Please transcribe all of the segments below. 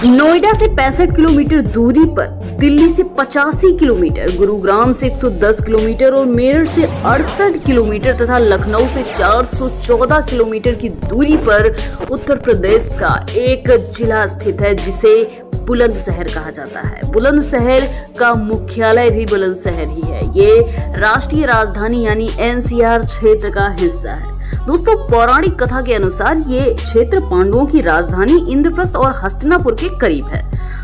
नोएडा से 65 किलोमीटर दूरी पर, दिल्ली से 85 किलोमीटर, गुरुग्राम से 110 किलोमीटर और मेरठ से 68 किलोमीटर तथा लखनऊ से 414 किलोमीटर की दूरी पर उत्तर प्रदेश का एक जिला स्थित है जिसे बुलंदशहर कहा जाता है। बुलंदशहर का मुख्यालय भी बुलंदशहर ही है। ये राष्ट्रीय राजधानी यानी एनसीआर क्षेत्र का हिस्सा है। दोस्तों, पौराणिक कथा के अनुसार ये क्षेत्र पांडवों की राजधानी इंद्रप्रस्थ और हस्तिनापुर के करीब है।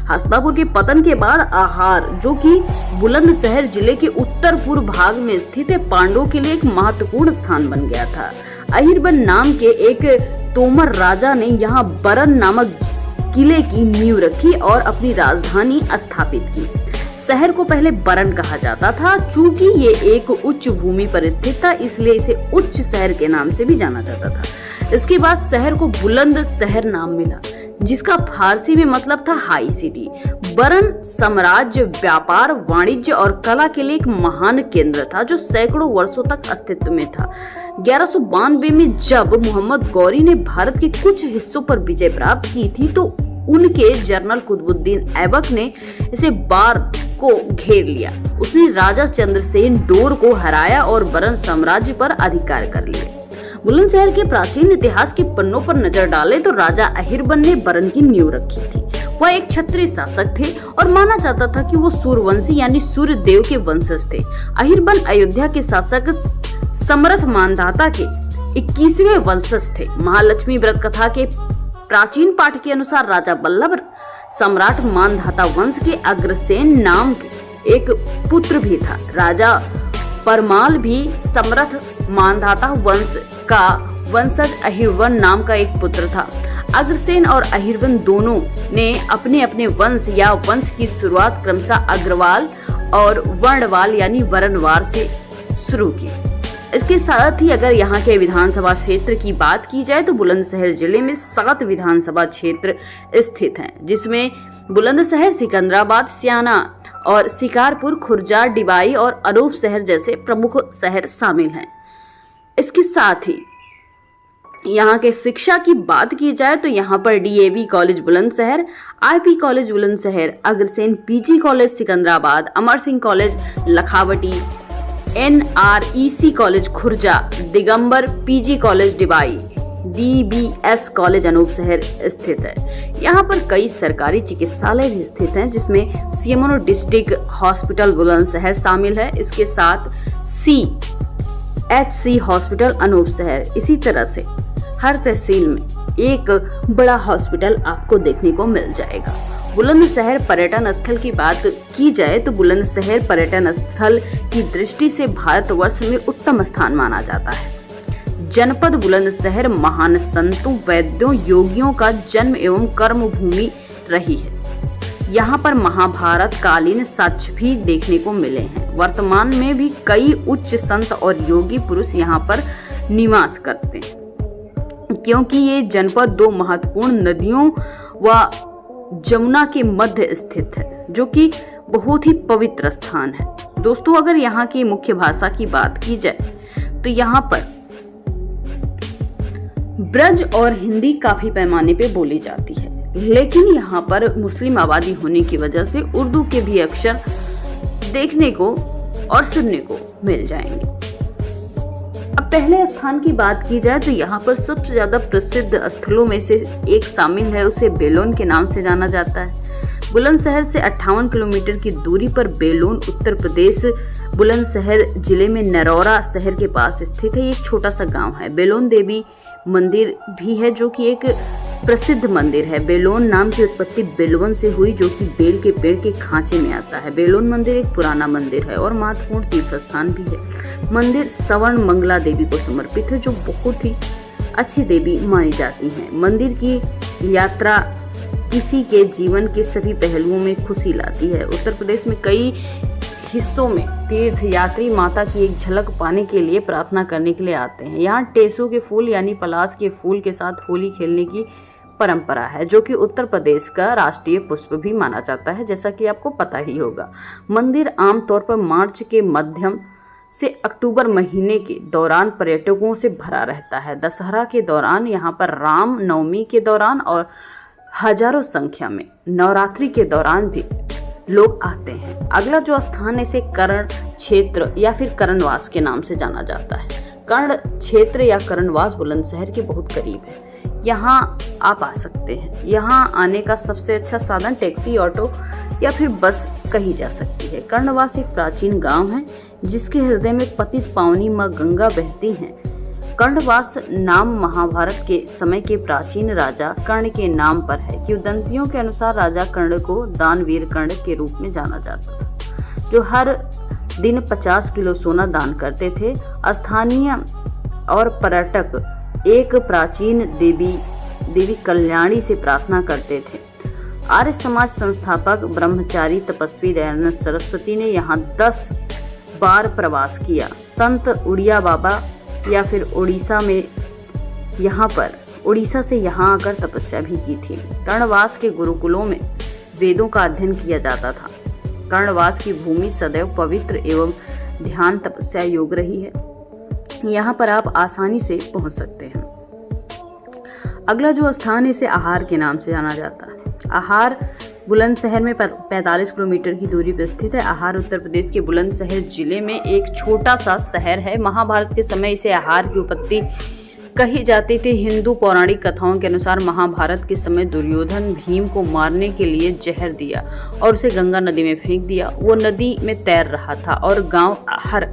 हस्तिनापुर के पतन के बाद आहार, जो कि बुलंदशहर जिले के उत्तर पूर्व भाग में स्थित है, पांडवों के लिए एक महत्वपूर्ण स्थान बन गया था। अहिरबन नाम के एक तोमर राजा ने यहाँ बरन नामक किले की नींव रखी और अपनी राजधानी स्थापित की। शहर को पहले बरन कहा जाता था। चूंकि ये एक उच्च भूमि पर स्थित था, इसलिए इसे उच्च शहर के नाम से भी जाना जाता था। इसके बाद शहर को बुलंदशहर नाम मिला, जिसका फारसी में मतलब था हाई सिटी। बरन साम्राज्य व्यापार, वाणिज्य और कला के लिए एक महान केंद्र था, जो सैकड़ों वर्षों तक अस्तित्व में था। 1192 में जब मोहम्मद गौरी ने भारत के कुछ हिस्सों पर विजय प्राप्त की थी, तो उनके जनरल कुतुबुद्दीन ऐबक ने इसे बार को घेर लिया। उसने राजा चंद्रसेन डोर को हराया और बरन साम्राज्य पर अधिकार कर लिया। बुलंदशहर के प्राचीन इतिहास के पन्नों पर नजर डाले तो राजा अहिरबन ने बरन की नींव रखी थी। वह एक क्षत्रिय शासक थे और माना जाता था कि वो सूर्यवंशी यानी सूर्य देव के वंशज थे। अहिरबन अयोध्या के शासक समर्थ मानधाता के 21वें वंशज थे। महालक्ष्मी व्रत कथा के प्राचीन पाठ के अनुसार राजा बल्लभ सम्राट मानधाता वंश के अग्रसेन नाम के एक पुत्र भी था। राजा परमाल भी समर्थ मानधाता वंश का वंशज अहिरवन नाम का एक पुत्र था। अग्रसेन और अहिरवन दोनों ने अपने अपने वंश या वंश की शुरुआत क्रमशः अग्रवाल और वर्णवाल यानी वरणवार से शुरू की। इसके साथ ही अगर यहाँ के विधानसभा क्षेत्र की बात की जाए तो बुलंदशहर जिले में 7 विधानसभा क्षेत्र स्थित हैं, जिसमें बुलंदशहर, सिकंदराबाद, सियाना और शिकारपुर, खुर्जा, डिबाई और अनूपशहर जैसे प्रमुख शहर शामिल हैं। इसके साथ ही यहाँ के शिक्षा की बात की जाए तो यहाँ पर DAV college Bulandshahr, IP college Bulandshahr, Agrasen PG college Sikandrabad, Amar Singh college Lakhawati, NREC college Khurja, Digambar PG college Dibai, DBS college Anupshahr स्थित है। यहाँ पर कई सरकारी चिकित्सालय भी स्थित हैं, जिसमें सीएमओ डिस्ट्रिक्ट हॉस्पिटल बुलंदशहर शामिल है। इसके साथ सीएचसी हॉस्पिटल अनूपशहर। इसी तरह से हर तहसील में एक बड़ा हॉस्पिटल आपको देखने को मिल जाएगा। बुलंदशहर पर्यटन स्थल की बात की जाए तो बुलंदशहर पर्यटन स्थल की दृष्टि से भारतवर्ष में उत्तम स्थान माना जाता है। जनपद बुलंदशहर महान संतों, वैद्यों, योगियों का जन्म एवं कर्म भूमि रही है। यहाँ पर महाभारत कालीन साक्ष्य भी देखने को मिले हैं। वर्तमान में भी कई उच्च संत और योगी पुरुष यहाँ पर निवास करते हैं, क्योंकि ये जनपद 2 महत्वपूर्ण नदियों व जमुना के मध्य स्थित है, जो कि बहुत ही पवित्र स्थान है। दोस्तों, अगर यहाँ की मुख्य भाषा की बात की जाए तो यहाँ पर ब्रज और हिंदी काफी पैमाने पे बोली जाती है, लेकिन यहाँ पर मुस्लिम आबादी होने की वजह से उर्दू के भी अक्षर देखने को और सुनने को मिल जाएंगे। अब पहले स्थान की बात की जाए तो यहाँ पर सबसे ज्यादा प्रसिद्ध स्थलों में से एक शामिल है, उसे बेलोन के नाम से जाना जाता है। बुलंदशहर से 58 किलोमीटर की दूरी पर बेलोन उत्तर प्रदेश बुलंदशहर जिले में नरौरा शहर के पास स्थित है। एक छोटा सा गांव है। बेलोन देवी मंदिर भी है, जो कि एक प्रसिद्ध मंदिर है। बेलोन नाम की उत्पत्ति बेलवन से हुई, जो कि बेल के पेड़ के खांचे में आता है। बेलोन मंदिर एक पुराना मंदिर है और महत्वपूर्ण तीर्थ स्थान भी है। मंदिर स्वर्ण मंगला देवी को समर्पित है, जो बहुत ही अच्छी देवी मानी जाती हैं। मंदिर की यात्रा किसी के जीवन के सभी पहलुओं में खुशी लाती है। उत्तर प्रदेश में कई हिस्सों में तीर्थ यात्री माता की एक झलक पाने के लिए प्रार्थना करने के लिए आते हैं। यहाँ टेसो के फूल यानी पलाश के फूल के साथ होली खेलने की परंपरा है, जो कि उत्तर प्रदेश का राष्ट्रीय पुष्प भी माना जाता है, जैसा कि आपको पता ही होगा। मंदिर आमतौर पर मार्च के मध्यम से अक्टूबर महीने के दौरान पर्यटकों से भरा रहता है। दशहरा के दौरान, यहाँ पर राम नवमी के दौरान और हजारों संख्या में नवरात्रि के दौरान भी लोग आते हैं। अगला जो स्थान है इसे कर्ण क्षेत्र या फिर कर्णवास के नाम से जाना जाता है। कर्ण क्षेत्र या कर्णवास बुलंदशहर के बहुत करीब है। यहाँ आप आ सकते हैं। यहाँ आने का सबसे अच्छा साधन टैक्सी, ऑटो या फिर बस कही जा सकती है। कर्णवास एक प्राचीन गांव है जिसके हृदय में पतित पावनी मां गंगा बहती हैं। कर्णवास नाम महाभारत के समय के प्राचीन राजा कर्ण के नाम पर है। किंवदंतियों के अनुसार राजा कर्ण को दानवीर कर्ण के रूप में जाना जाता था, जो हर दिन 50 किलो सोना दान करते थे। स्थानीय और पर्यटक एक प्राचीन देवी कल्याणी से प्रार्थना करते थे। आर्य समाज संस्थापक ब्रह्मचारी तपस्वी दयानंद सरस्वती ने यहाँ 10 बार प्रवास किया। संत उड़िया बाबा या फिर उड़ीसा से यहाँ आकर तपस्या भी की थी। कर्णवास के गुरुकुलों में वेदों का अध्ययन किया जाता था। कर्णवास की भूमि सदैव पवित्र एवं ध्यान तपस्या योग्य रही है। यहाँ पर आप आसानी से पहुँच सकते हैं। अगला जो स्थान है इसे आहार के नाम से जाना जाता है। आहार बुलंदशहर में 45 किलोमीटर की दूरी पर स्थित है। आहार उत्तर प्रदेश के बुलंदशहर जिले में एक छोटा सा शहर है। महाभारत के समय इसे आहार की उत्पत्ति कही जाती थी। हिंदू पौराणिक कथाओं के अनुसार महाभारत के समय दुर्योधन भीम को मारने के लिए जहर दिया और उसे गंगा नदी में फेंक दिया। वो नदी में तैर रहा था और गांव आहार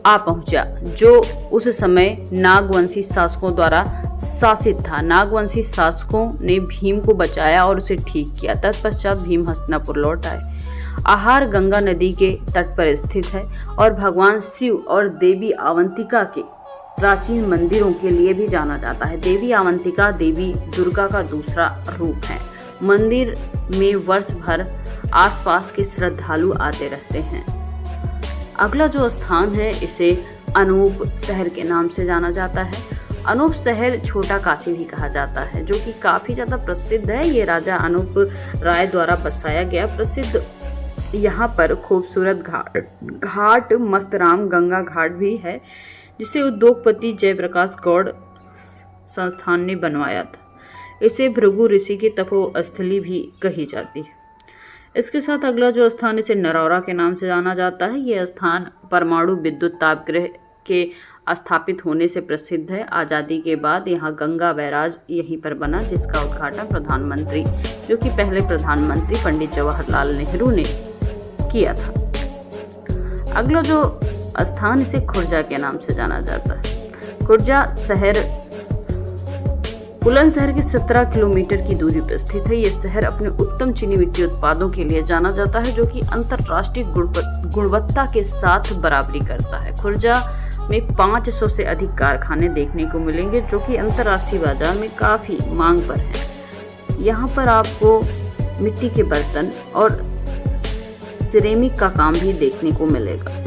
आ पहुंचा, जो उस समय नागवंशी शासकों द्वारा शासित था। नागवंशी शासकों ने भीम को बचाया और उसे ठीक किया। तत्पश्चात भीम हस्तिनापुर लौट आए। आहार गंगा नदी के तट पर स्थित है और भगवान शिव और देवी अवंतिका के प्राचीन मंदिरों के लिए भी जाना जाता है। देवी अवंतिका देवी दुर्गा का दूसरा रूप है। मंदिर में वर्ष भर आसपास के श्रद्धालु आते रहते हैं। अगला जो स्थान है इसे अनूप शहर के नाम से जाना जाता है। अनूप शहर छोटा काशी भी कहा जाता है, जो कि काफी ज्यादा प्रसिद्ध है। ये राजा अनूप राय द्वारा बसाया गया प्रसिद्ध यहाँ पर खूबसूरत घाट मस्तराम गंगा घाट भी है, जिसे उद्योगपति जयप्रकाश गौड़ संस्थान ने बनवाया था। इसे भृगु ऋषि की तपोस्थली भी कही जाती है। इसके साथ अगला जो स्थान इसे नरौरा के नाम से जाना जाता है। यह स्थान परमाणु विद्युत तापगृह के स्थापित होने से प्रसिद्ध है। आज़ादी के बाद यहाँ गंगा बैराज यहीं पर बना, जिसका उद्घाटन प्रधानमंत्री, जो कि पहले प्रधानमंत्री पंडित जवाहरलाल नेहरू ने किया था। अगला जो स्थान इसे खुर्जा के नाम से जाना जाता है। खुर्जा शहर बुलंदशहर के 17 किलोमीटर की दूरी पर स्थित है। ये शहर अपने उत्तम चीनी मिट्टी उत्पादों के लिए जाना जाता है, जो कि अंतर्राष्ट्रीय गुणवत्ता के साथ बराबरी करता है। खुर्जा में 500 से अधिक कारखाने देखने को मिलेंगे, जो कि अंतर्राष्ट्रीय बाजार में काफी मांग पर हैं। यहाँ पर आपको मिट्टी के बर्तन और सिरेमिक का काम भी देखने को मिलेगा।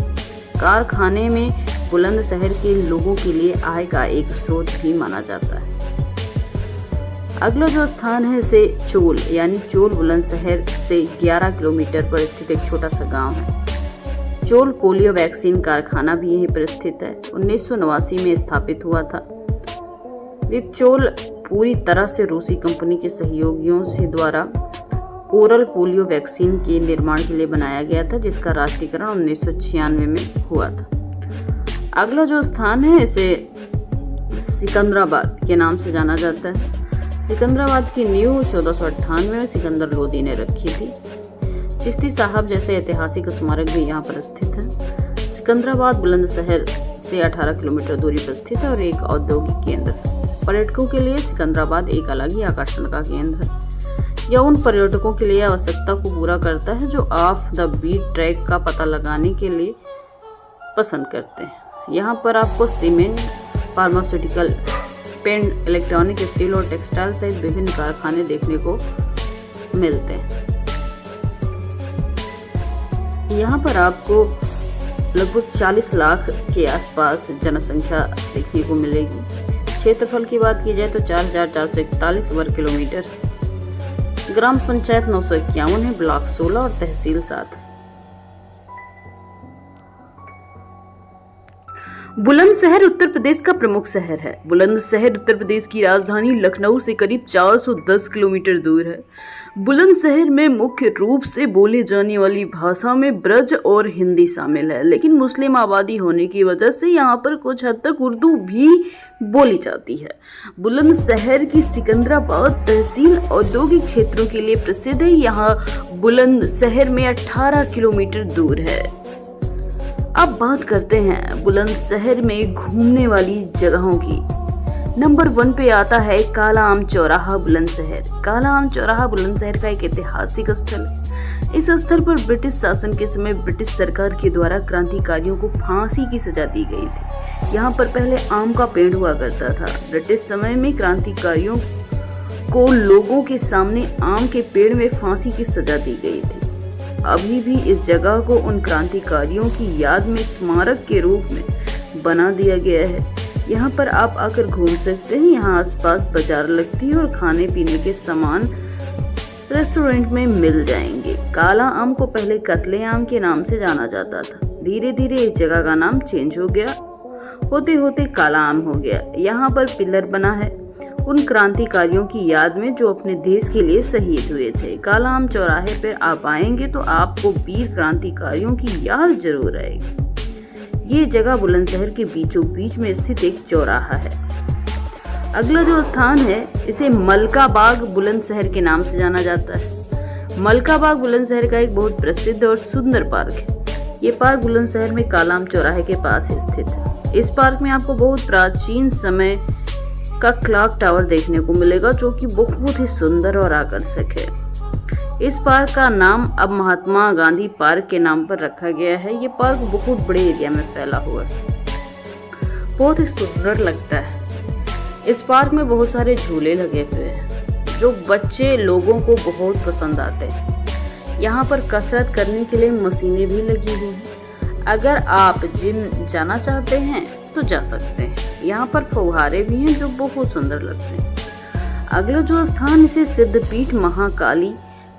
कारखाने में बुलंदशहर के लोगों के लिए आय का एक स्रोत भी माना जाता है। अगला जो स्थान है इसे चोल यानी चोल बुलंदशहर से 11 किलोमीटर पर स्थित एक छोटा सा गांव है। चोल पोलियो वैक्सीन कारखाना भी यहीं पर स्थित है। 1989 में स्थापित हुआ था। विपचोल पूरी तरह से रूसी कंपनी के सहयोगियों से द्वारा ओरल पोलियो वैक्सीन के निर्माण के लिए बनाया गया था, जिसका राष्ट्रीयकरण 1996 में हुआ था। अगला जो स्थान है इसे सिकंदराबाद के नाम से जाना जाता है। सिकंदराबाद की नींव 1498 में सिकंदर लोदी ने रखी थी। चिश्ती साहब जैसे ऐतिहासिक स्मारक भी यहाँ पर स्थित है। सिकंदराबाद बुलंदशहर से 18 किलोमीटर दूरी पर स्थित है और एक औद्योगिक केंद्र है। पर्यटकों के लिए सिकंदराबाद एक अलग ही आकर्षण का केंद्र है। यह उन पर्यटकों के लिए आवश्यकता को पूरा करता है जो ऑफ द बीट ट्रैक का पता लगाने के लिए पसंद करते हैं। यहाँ पर आपको cement, pharmaceutical, paint, electronic, steel और टेक्सटाइल सहित विभिन्न कारखाने देखने को मिलते हैं। यहाँ पर आपको लगभग 40 लाख के आसपास जनसंख्या देखने को मिलेगी। क्षेत्रफल की बात की जाए तो 4441 वर्ग किलोमीटर। ग्राम पंचायत 951 है, ब्लॉक 16 और तहसील 7। बुलंदशहर उत्तर प्रदेश का प्रमुख शहर है। बुलंदशहर उत्तर प्रदेश की राजधानी लखनऊ से करीब 410 किलोमीटर दूर है। बुलंदशहर में मुख्य रूप से बोले जाने वाली भाषा में ब्रज और हिंदी शामिल है, लेकिन मुस्लिम आबादी होने की वजह से यहाँ पर कुछ हद तक उर्दू भी बोली जाती है। बुलंदशहर की सिकंदराबाद तहसील औद्योगिक क्षेत्रों के लिए प्रसिद्ध है। यहाँ बुलंदशहर में 18 किलोमीटर दूर है। अब बात करते हैं बुलंदशहर में घूमने वाली जगहों की। नंबर 1 पे आता है काला आम चौराहा बुलंदशहर। काला आम चौराहा बुलंदशहर का एक ऐतिहासिक स्थल है। इस स्थल पर ब्रिटिश शासन के समय ब्रिटिश सरकार के द्वारा क्रांतिकारियों को फांसी की सजा दी गई थी। यहाँ पर पहले आम का पेड़ हुआ करता था। ब्रिटिश समय में क्रांतिकारियों को लोगों के सामने आम के पेड़ में फांसी की सजा दी गई थी। अभी भी इस जगह को उन क्रांतिकारियों की याद में स्मारक के रूप में बना दिया गया है। यहाँ पर आप आकर घूम सकते हैं। यहाँ आसपास बाजार लगती है और खाने पीने के सामान रेस्टोरेंट में मिल जाएंगे। काला आम को पहले कतले आम के नाम से जाना जाता था। धीरे धीरे इस जगह का नाम चेंज हो गया, होते होते काला आम हो गया। यहाँ पर पिलर बना है उन क्रांतिकारियों की याद में जो अपने देश के लिए शहीद हुए थे। काला आम चौराहे पर आप आएंगे तो आपको वीर क्रांतिकारियों की याद जरूर आएगी। ये जगह बुलंदशहर के बीचों बीच में स्थित एक चौराहा है। अगला जो स्थान है इसे मलका बाग बुलंदशहर के नाम से जाना जाता है। मलका बाग बुलंदशहर का एक बहुत प्रसिद्ध और सुंदर पार्क है। ये पार्क बुलंदशहर में काला आम चौराहे के पास स्थित है। इस पार्क में आपको बहुत प्राचीन समय का क्लॉक टावर देखने को मिलेगा, जो कि बहुत ही सुंदर और आकर्षक है। इस पार्क का नाम अब महात्मा गांधी पार्क के नाम पर रखा गया है। ये पार्क बहुत बड़े एरिया में फैला हुआ है, बहुत ही सुंदर लगता है। इस पार्क में बहुत सारे झूले लगे हुए हैं जो बच्चे लोगों को बहुत पसंद आते हैं। यहाँ पर कसरत करने के लिए मशीनें भी लगी हुई हैं। अगर आप जिम जाना चाहते हैं तो जा सकते हैं। यहाँ पर फव्वारे भी हैं जो बहुत सुंदर लगते हैं। अगला जो स्थान इसे सिद्धपीठ महाकाली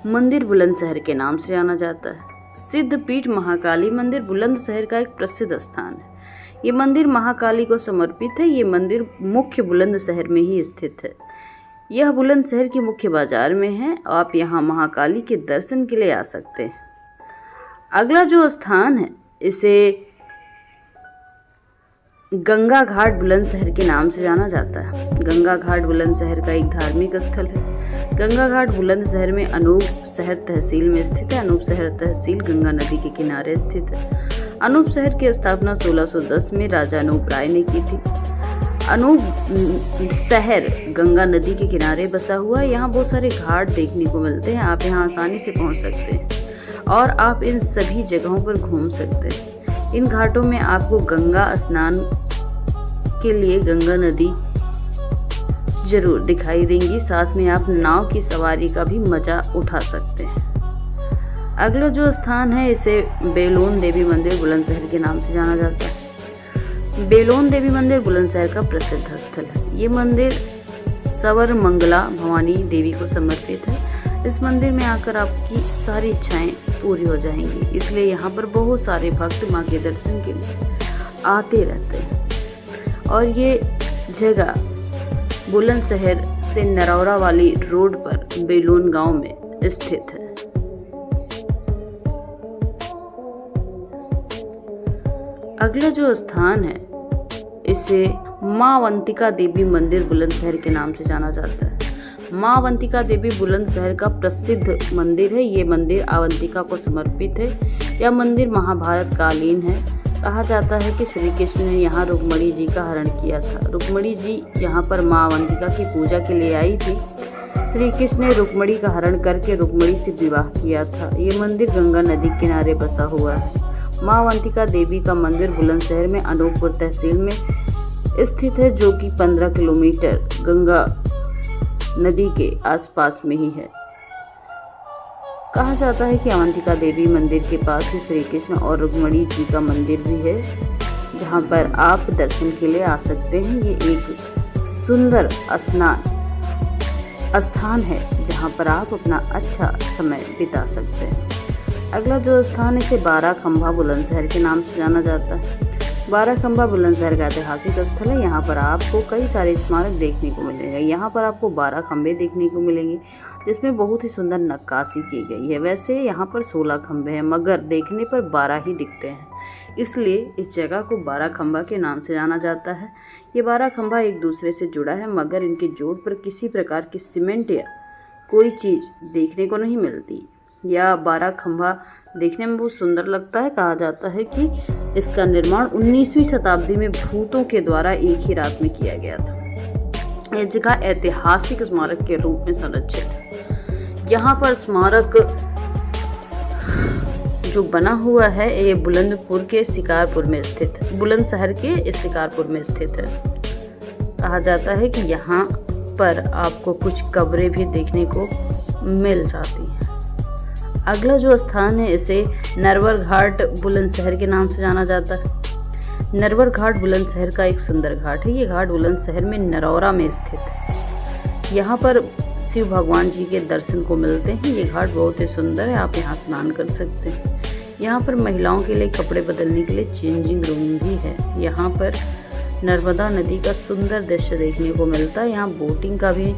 मंदिर बुलंदशहर के नाम से जाना जाता है। सिद्धपीठ महाकाली मंदिर बुलंदशहर का एक प्रसिद्ध स्थान है। ये मंदिर महाकाली को समर्पित है। ये मंदिर मुख्य बुलंदशहर में ही स्थित है। यह बुलंदशहर के मुख्य बाजार में है। आप यहाँ महाकाली के दर्शन के लिए आ सकते हैं। अगला जो स्थान है इसे गंगा घाट बुलंदशहर के नाम से जाना जाता है। गंगा घाट बुलंदशहर का एक धार्मिक स्थल है। गंगा घाट बुलंदशहर में अनूप शहर तहसील में स्थित है। अनूप शहर तहसील गंगा नदी के किनारे स्थित है। अनूप शहर की स्थापना 1610 में राजा अनूप राय ने की थी। अनूप शहर गंगा नदी के किनारे बसा हुआ है। यहाँ बहुत सारे घाट देखने को मिलते हैं। आप यहाँ आसानी से पहुँच सकते हैं और आप इन सभी जगहों पर घूम सकते हैं। इन घाटों में आपको गंगा स्नान के लिए गंगा नदी जरूर दिखाई देंगी। साथ में आप नाव की सवारी का भी मजा उठा सकते हैं। अगला जो स्थान है इसे बेलोन देवी मंदिर बुलंदशहर के नाम से जाना जाता है। बेलोन देवी मंदिर बुलंदशहर का प्रसिद्ध स्थल है। ये मंदिर सवर मंगला भवानी देवी को समर्पित है। इस मंदिर में आकर आपकी सारी इच्छाएं पूरी हो जाएंगी, इसलिए यहाँ पर बहुत सारे भक्त माँ के दर्शन के लिए आते रहते हैं। और ये जगह बुलंदशहर से नरौरा वाली रोड पर बेलोन गांव में स्थित है। अगला जो स्थान है इसे माँ अवंतिका देवी मंदिर बुलंदशहर के नाम से जाना जाता है। माँ अवंतिका देवी बुलंदशहर का प्रसिद्ध मंदिर है। ये मंदिर अवंतिका को समर्पित है। यह मंदिर महाभारत कालीन है। कहा जाता है कि श्री कृष्ण ने यहाँ रुक्मणी जी का हरण किया था। रुक्मणी जी यहाँ पर माँ अवंतिका की पूजा के लिए आई थी। श्री कृष्ण ने रुक्मणी का हरण करके रुक्मणी से विवाह किया था। ये मंदिर गंगा नदी किनारे बसा हुआ है। माँ अवंतिका देवी का मंदिर बुलंदशहर में अनूपपुर तहसील में स्थित है, जो कि 15 किलोमीटर गंगा नदी के आसपास में ही है। कहा जाता है कि अवंतिका देवी मंदिर के पास ही श्री कृष्ण और रुक्मणी जी का मंदिर भी है, जहां पर आप दर्शन के लिए आ सकते हैं। ये एक सुंदर स्थान है जहां पर आप अपना अच्छा समय बिता सकते हैं। अगला जो स्थान है इसे 12 खंभा बुलंदशहर के नाम से जाना जाता है। बाराखंबा बुलंदशहर का ऐतिहासिक स्थल है। यहाँ पर आपको कई सारे स्मारक देखने को मिलेंगे। यहाँ पर आपको 12 खंबे देखने को मिलेंगे जिसमें बहुत ही सुंदर नक्काशी की गई है। वैसे यहाँ पर 16 खंबे हैं मगर देखने पर 12 ही दिखते हैं, इसलिए इस जगह को 12 खंबा के नाम से जाना जाता है। ये 12 खंबा एक दूसरे से जुड़ा है मगर इनके जोड़ पर किसी प्रकार की सीमेंट या कोई चीज़ देखने को नहीं मिलती। यह 12 खंबा देखने में बहुत सुंदर लगता है। कहा जाता है कि इसका निर्माण 19वीं शताब्दी में भूतों के द्वारा एक ही रात में किया गया था। यह जगह ऐतिहासिक स्मारक के रूप में संरक्षित है। यहाँ पर स्मारक जो बना हुआ है ये बुलंदपुर के शिकारपुर में स्थित है, बुलंदशहर के शिकारपुर में स्थित है। कहा जाता है कि यहाँ पर आपको कुछ कब्रें भी देखने को मिल जाती हैं। अगला जो स्थान है इसे नरवर घाट बुलंदशहर के नाम से जाना जाता है। नरवर घाट बुलंदशहर का एक सुंदर घाट है। ये घाट बुलंदशहर में नरौरा में स्थित है। यहाँ पर शिव भगवान जी के दर्शन को मिलते हैं। ये घाट बहुत ही सुंदर है, आप यहाँ स्नान कर सकते हैं। यहाँ पर महिलाओं के लिए कपड़े बदलने के लिए चेंजिंग रूम भी है। यहाँ पर नर्मदा नदी का सुंदर दृश्य देखने को मिलता है। यहाँ बोटिंग का भी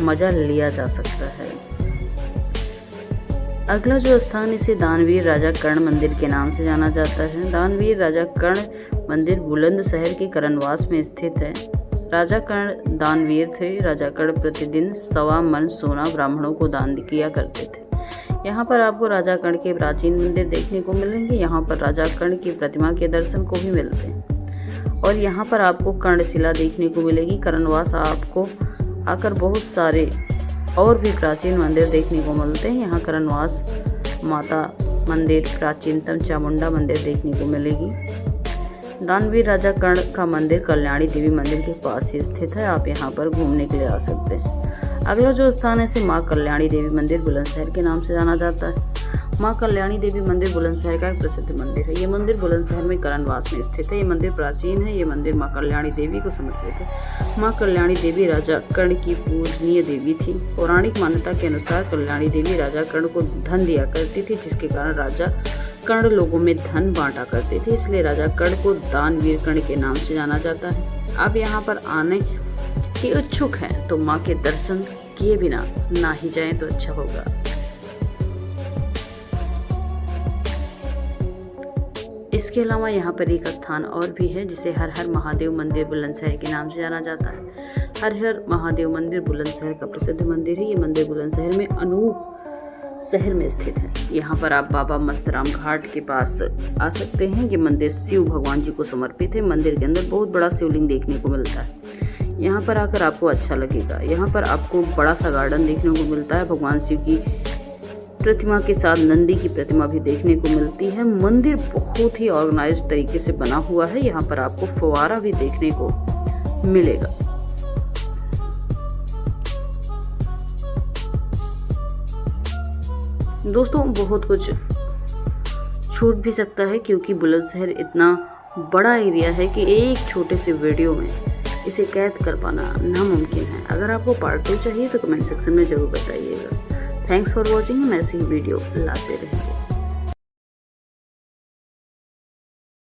मजा लिया जा सकता है। अगला जो स्थान इसे दानवीर राजा कर्ण मंदिर के नाम से जाना जाता है। दानवीर राजा कर्ण मंदिर बुलंदशहर के कर्णवास में स्थित है। राजा कर्ण दानवीर थे। राजा कर्ण प्रतिदिन 1.25 मन सोना ब्राह्मणों को दान किया करते थे। यहाँ पर आपको राजा कर्ण के प्राचीन मंदिर देखने को मिलेंगे। यहाँ पर राजा कर्ण की प्रतिमा के दर्शन को भी मिलते हैं और यहाँ पर आपको कर्णशिला देखने को मिलेगी। कर्णवास आपको आकर बहुत सारे और भी प्राचीन मंदिर देखने को मिलते हैं। यहाँ कर्णवास माता मंदिर, प्राचीनतम चामुंडा मंदिर देखने को मिलेगी। दानवीर राजा कर्ण का मंदिर कल्याणी देवी मंदिर के पास ही स्थित है। आप यहाँ पर घूमने के लिए आ सकते हैं। अगला जो स्थान है इसे माँ कल्याणी देवी मंदिर बुलंदशहर के नाम से जाना जाता है। माँ कल्याणी देवी मंदिर बुलंदशहर का एक प्रसिद्ध मंदिर है। ये मंदिर बुलंदशहर में कर्णवास में स्थित है। ये मंदिर प्राचीन है। ये मंदिर माँ कल्याणी देवी को समर्पित है। माँ कल्याणी देवी राजा कर्ण की पूजनीय देवी थी। पौराणिक मान्यता के अनुसार कल्याणी देवी राजा कर्ण को धन दिया करती थी, जिसके कारण राजा कर्ण लोगों में धन बांटा करते थे, इसलिए राजा कर्ण को दानवीर कर्ण के नाम से जाना जाता है। आप यहाँ पर आने के इच्छुक हैं तो माँ के दर्शन किए बिना ना ही जाएं तो अच्छा होगा। इसके अलावा यहाँ पर एक स्थान और भी है जिसे हर हर महादेव मंदिर बुलंदशहर के नाम से जाना जाता है। हर हर महादेव मंदिर बुलंदशहर का प्रसिद्ध मंदिर है। ये मंदिर बुलंदशहर में अनूप शहर में स्थित है। यहाँ पर आप बाबा मस्तराम घाट के पास आ सकते हैं। ये मंदिर शिव भगवान जी को समर्पित है। मंदिर के अंदर बहुत बड़ा शिवलिंग देखने को मिलता है। यहाँ पर आकर आपको अच्छा लगेगा। यहाँ पर आपको बड़ा सा गार्डन देखने को मिलता है। भगवान शिव की प्रतिमा के साथ नंदी की प्रतिमा भी देखने को मिलती है। मंदिर बहुत ही ऑर्गेनाइज तरीके से बना हुआ है। यहाँ पर आपको फव्वारा भी देखने को मिलेगा। दोस्तों बहुत कुछ छूट भी सकता है क्योंकि बुलंदशहर इतना बड़ा एरिया है कि एक छोटे से वीडियो में इसे कैद कर पाना नामुमकिन है। अगर आपको पार्ट 2 चाहिए तो कमेंट सेक्शन में जरूर बताइएगा। Thanks for watching. हम ऐसी ही वीडियो लाते रहेंगे।